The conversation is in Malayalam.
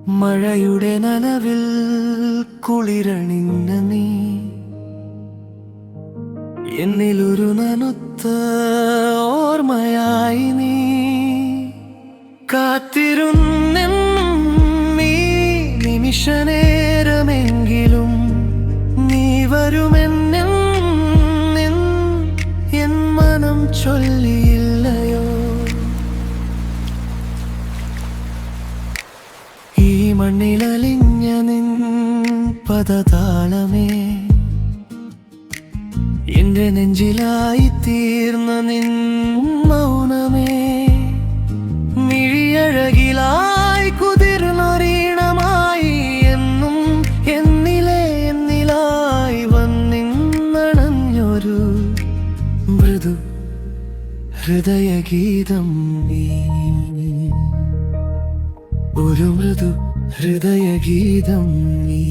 മഴയുടെ നനവിൽ കുളിരണിഞ്ഞ നീ എന്നിലൊരു നനുത്ത ഓർമ്മയായി നീ കാത്തിരുന്നെന്നും ഈ നിമിഷനേരമെങ്കിലും നീ വരുമെന്നും എൻ മനം ചൊല്ലിയില്ലയോ. ഈ മണ്ണിലലിഞ്ഞ നിൻ പദതാളമേ, എന്റെ നെഞ്ചിലായി തീർന്ന നിൻ മൗനമേ, മിഴിയഴകിലായി കുതിർന്നൊരീണമായി എന്നും എന്നിലായി വന്നിന്നണഞ്ഞൊരു മൃദു ഹൃദയഗീതം നീ, ഒരു മൃദു ഹൃദയഗീതം നീ.